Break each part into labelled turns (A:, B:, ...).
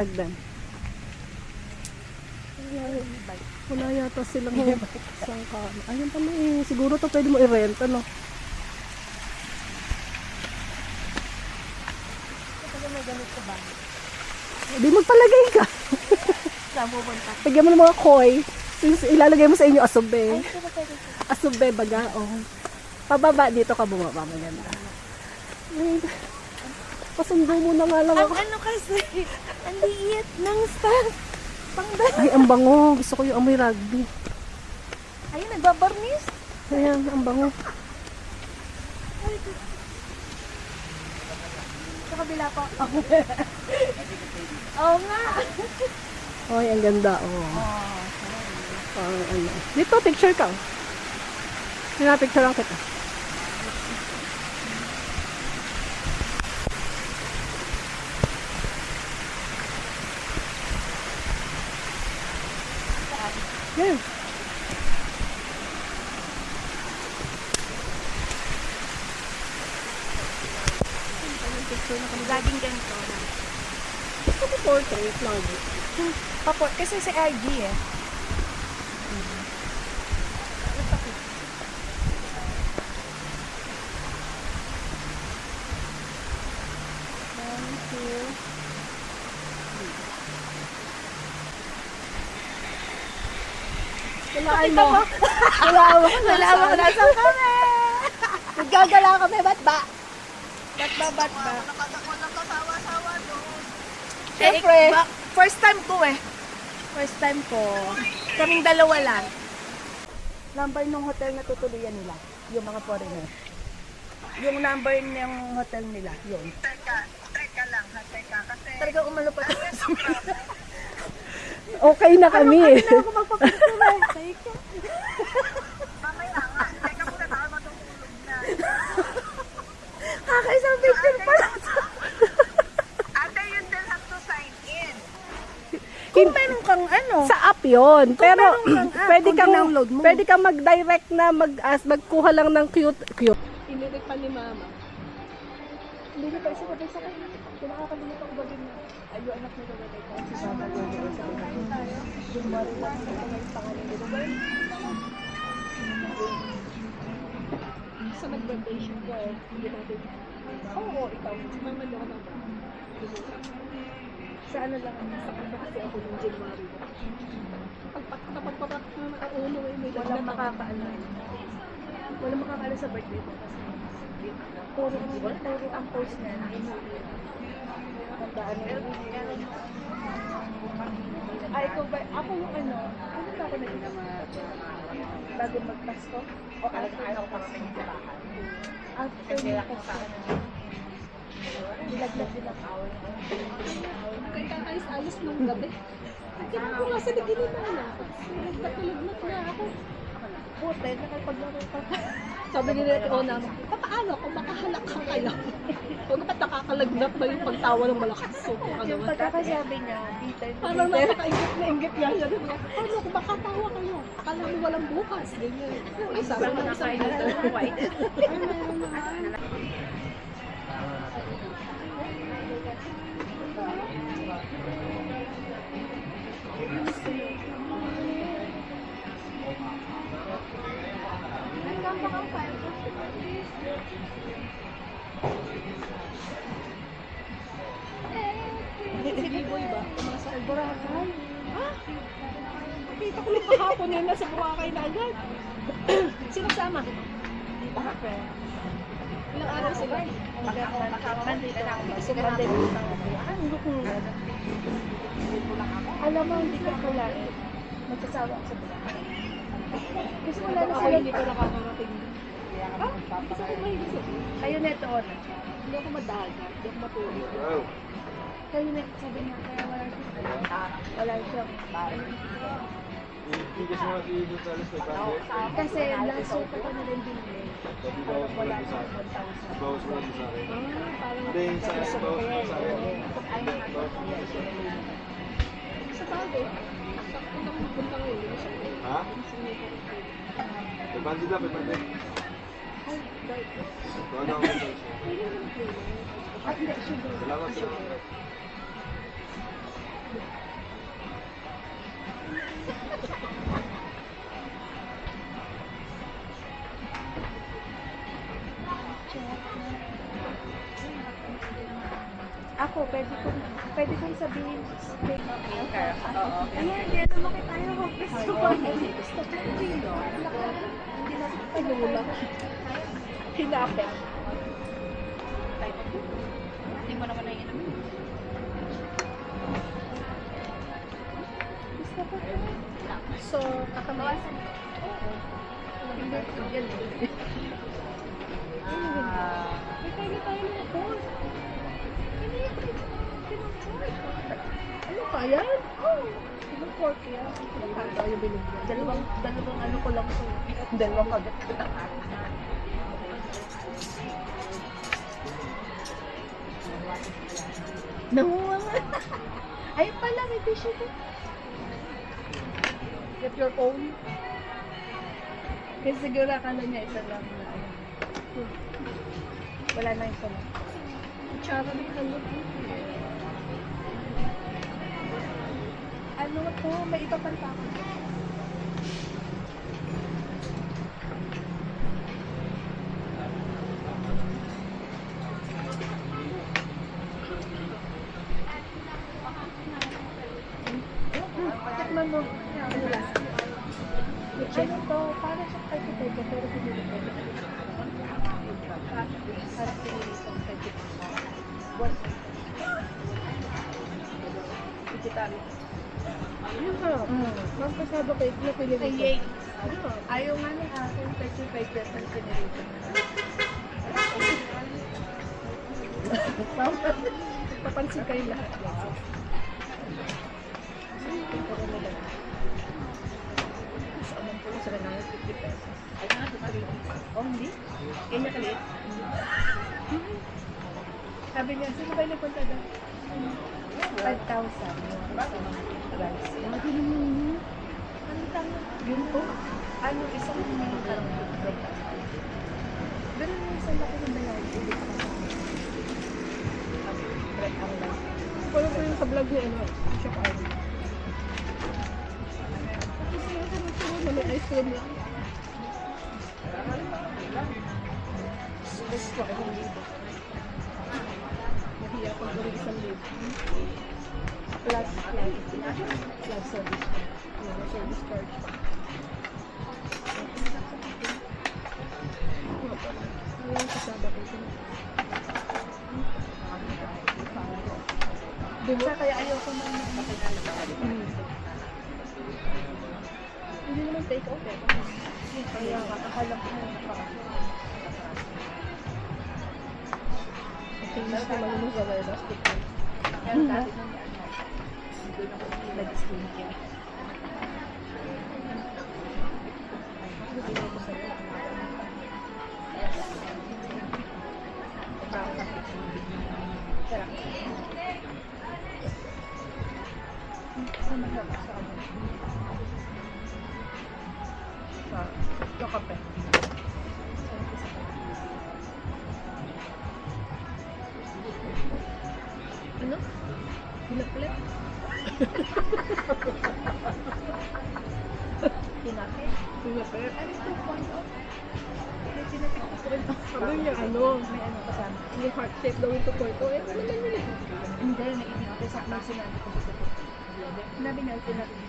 A: Dagdan. Wala yata silang sangkaan. Ayun pala eh. Siguro to pwede mo i-rent, ano?
B: Kasi may ganit ka ba?
A: Di magpalagay ka.
B: Saan pupunta?
A: Lagyan mo ng mga koi. Since ilalagay mo sa inyo asube.
B: Ay, ito ba pwede ko?
A: Asube baga, oh. Pababa dito ka bumaba. Maganda. Ay, pasundo mo na nga lang
B: Ang
A: ako.
B: ano kasi, ang liit ng staff. Pangdala.
A: Ay, ang bango. Gusto ko yung amoy rugby.
B: Ayun, nagbabarnis.
A: Ayan, ang bango.
B: Sa kabila pa. Oo nga.
A: Ay, ang ganda, oh. Parang ano. Dito, picture ka. Picture lang kita. Yan.
B: Laging ganito.
A: Gusto ko portrait lang.
B: Kasi sa IG eh.
A: Walaan mo. Walaan mo.
B: Nalaman ko nasa kami.
A: Nagagala kami, ba't ba?
B: Ba't ba?
A: Siyempre.
B: First time ko eh. First time ko. Kaming dalawa lang. Number ng hotel na tutuluyan nila. Yung mga foreigner. Yung number ng hotel nila. Yun.
C: Teka lang, teka. Kasi
B: Talaga umano pa.
A: Okay na kami.
B: Ako magpapicture eh. Teka.
C: mamaya nga, teka muna tayo matutulog na.
B: Kakaisang picture pa lang.
C: Ate, you still have to sign in.
B: Kung meron kang ano.
A: Sa app yun. Pero
B: meron kang app,
A: pwede
B: kung
A: kang
B: dinownload mo.
A: pwede kang mag-direct na magkuha lang ng cute. Inirik pa ni mama.
B: Hindi na pa isa pa sa kanya. Kung nakakalimutan ko ba din na ayo anak mo ba tayo kasi sa mga sa tayo. January lang ang mga pangalan nila ba?
A: Sa nag-vacation ko, hindi natin.
B: Oo, ikaw.
A: Mama daw na ba?
B: Sa ano lang ang
A: Sa kanya kasi ako ng January. Kapag na nakaulo eh, may
B: walang makakaalam. Walang makakaalam sa birthday ko kasi puro ang post na tandaan na yun. Ay, ikaw ba? Ako yung ano ba ako naging bago mag-Pasko? O after mag-Pasko? After mag-Pasko. Nilaglag din ako.
A: Kaya kakayos-ayos nung gabi. Kaya ako nga sa nagilitan na. Nagkatulog na ako.
B: Puti, nakapaglaro pa.
A: Sabi ni Rete Ona, paano kung makahalak ka kayo? Kung ba't nakakalagnat ba yung pagtawa ng malakas? So,
B: Yung pagkakasabi niya, Peter,
A: parang nakakaingit na ingit niya siya. Paano kung makatawa kayo? Akala mo walang bukas. Ganyan. Ay, sabi mo sa Peter. Ay, meron naman. Si Boy ba? Nasa Boracay. Ah! Nakita ko lang kahapon yun nasa Boracay na agad. Sino kasama? Ilang araw sila?
B: Alam mo, hindi ka pala magsasawa ako sa Boracay. Kasi wala na
A: Ako
B: sila.
A: hindi ko nakakarating. Ah? Kasi ako mahilig sa
B: Kayo neto, Ona.
A: Hindi ako madaga. Hindi ako matulog.
B: Kayo neto, sabi niya, kaya wala siya. Wala siya. Kasi last year pa ko na rin binili. Parang wala siya 1,000.
A: Parang sa bagay. Sakto lang magpunta ngayon.
D: Ha? Pagpandi na, pagpandi.
A: Ay, right.
D: Doon ako.
A: Ayun lang po.
B: At hindi, sugar.
D: Salamat.
B: pwede kong sabihin, steak.
C: Oo.
A: Ayan, kaya lumaki tayo. Gusto ko.
B: Gusto ko rin, no? Hindi na panulak. Hinapit.
C: Hindi mo naman naiinom.
B: Gusto ko rin. So, kakamawasan. Hindi ko yan. May kaya tayo ng pork. Ano pa yan? Oh, yung pork yan. Ano tayo binigyan? Dalawang ano ko lang ito. Dalawang kagat ko lang. Namuha nga. Ay pala, may tissue ko. Get your own. Kasi siguro akala niya isa lang na ano. Wala na isa lang.
A: Kutsara ng kalot.
B: Ano to? May iba pang tao. Tikman mo. Ano lasa? Ano to? Para sa kay-kay-kay pero pinili ko. Para pinili ko kay-kay. What? Ikitalo.
A: Ano ka? Mas pasado kayo na pili
B: Ay,
A: ko.
B: yay. Ayaw nga ng akin 35% pinili.
A: Papansin kayo lahat.
B: Sa amang po sila na 50 pesos. Oh, hindi? Kaya niya kaliit? Sabi niya, sino ba yung nagpunta doon? 5,000. Guys. Ano tama? Yun po? Ano isang may parang 5,000. Ganun yung isang laki ng bayan. Ulit pa sa ang lang.
A: Wala ko yung sa vlog niya, ano, Chef Ari. Na may ice cream lang.
B: Gusto ko akong dito.
A: Nahiya pag gawin isang libo.
B: Plus service.
A: Ano, service charge pa. Ano yung kasama ko ito?
B: Sa kaya ayoko na
A: Hindi naman take out eh.
B: kaya akala ko na
A: Famous naman yung sa Raya Basketball.
B: kaya dati nung hindi na ko nag-skincare.
A: Hindi na ako sa'yo.
B: Parang sa sarap. Ano masarap sa ano? Sa kape.
A: Ano? Pinaplit?
B: Tinape.
A: Pinaplit?
B: Ano ito? May tinapik ko rin.
A: Sabi niya ano?
B: May ano kasama.
A: Yung heart shape daw yung tukoy ko. Eh, ano naman yun eh?
B: Hindi, naibig sa mga sinabi ko sa ko. Sinabi niya, tinapik.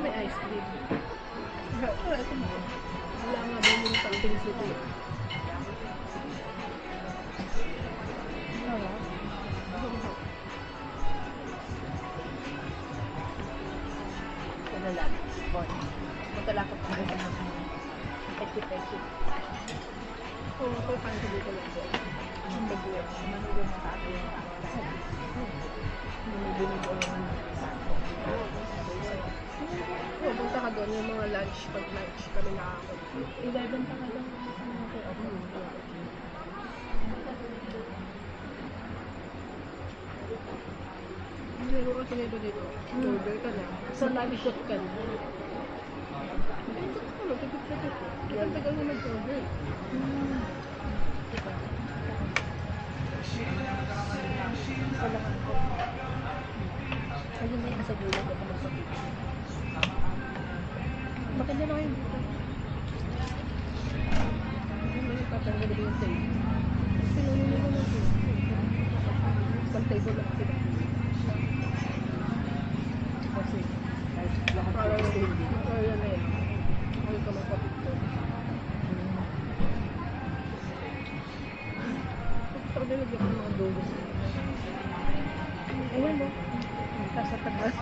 A: May ice cream. Wala nga daw yung something sito eh.
B: Ano lang. Bon. Punta lang ako pang ganda ng peki-peki.
A: Kung ako pansin dito lang doon.
B: Ang baguyo. Manulong na tayo yung kasabi. Manulong ko yung sako.
A: Kung punta ka doon, yung mga lunch, pag lunch kami nakakot.
B: 11 pa ka lang.
A: Hindi ko kasi nito dito. Order ka na.
B: So, lagi
A: Ikot ka na. Ikot ka na, tikit ka dito. Kaya tagal na mag-order.
B: Diba? Kailangan ko. Ayun na yung nasa gulang ko magsakit.
A: Bakit na kayo dito? Hindi mo yung tatanggalin yung tape. Nag-ibon lang sila.
B: Kasi, kahit lahat
A: Parang
B: gusto hindi.
A: ayun na yan. Ay, ka magpapicture. Gusto ko nilagyan ko ng mga dulo.
B: Ayan mo. Nasa tagas.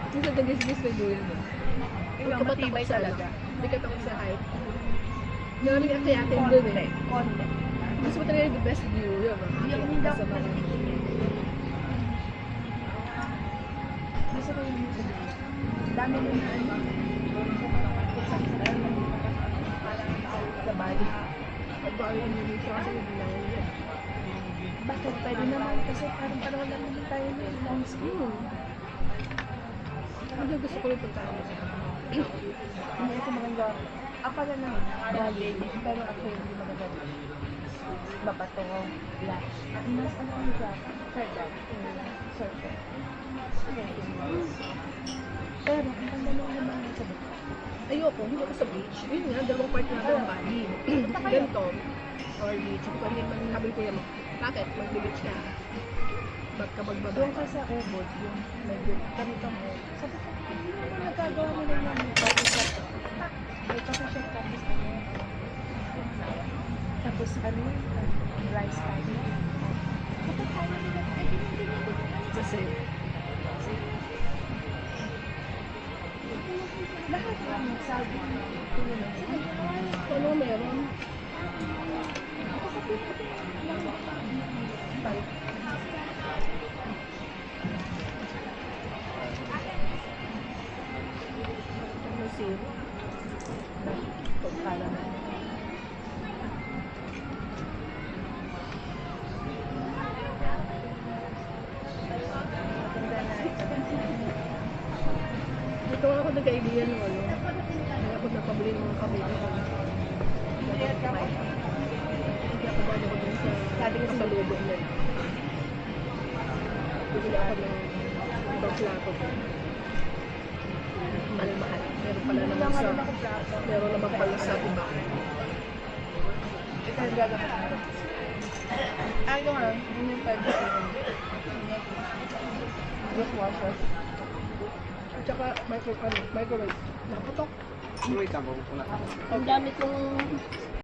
A: Yung sa tagisgis may dulo mo.
B: Ikaw, matibay talaga.
A: Hindi ka takot sa height. Maraming akyatin doon
B: Konti.
A: eh.
B: Konti.
A: Gusto mo talaga yung the best view. Yun,
B: Yung hindi ako nagtitigil. Gusto ko yung music. Dami rin na ano. Sa Bali.
A: At ba yung Indonesia kasi hindi na yun.
B: Bakit? Pwede naman kasi parang panahon lang naman tayo na long school.
A: Ano gusto ko rin pagkain.
B: Hindi ako maganda. Ako na lang, Bali. Pero ako hindi maganda. Mabato, black. Mas ano ang black? Surfer. Surfer. Pero, ang ganda nung naman sa beach.
A: Ayoko, hindi ako sa beach. Yun nga, dalawang part na ng Bali. Ganito. Or beach. Kung hindi man sabi ko yan, bakit? Mag-beach ka. Ba't ka magbabay?
B: Doon ka sa Ubod, yung may ganitong sabi ko, hindi naman nagkagawa mo lang yung coffee shop. May coffee shop tapos ano. Tapos ano, rice tayo. Kapag tayo nila, ay ganyan.
A: Kasi,
B: Lahat ano, sabi ko,
A: kung ano meron.
B: museum. Pagkala na. Maganda na ito.
A: Dito ako nagka-idea ng ano. Kaya ako napabili ng mga kabili ko. Hindi ako dali ko dun sa kasalubong nila. Bibili ako ng ibang plato ko. Mahal-mahal. Meron pala
B: Hindi
A: naman
B: lang
A: sa...
B: ako plato.
A: Meron naman pala sa iba.
B: Ito yung gagawin. Ano nga, yun yung pwede ko. Dishwasher.
A: At saka microwave. Naputok.
D: Wait lang, pupunta.
A: Ang gamit ng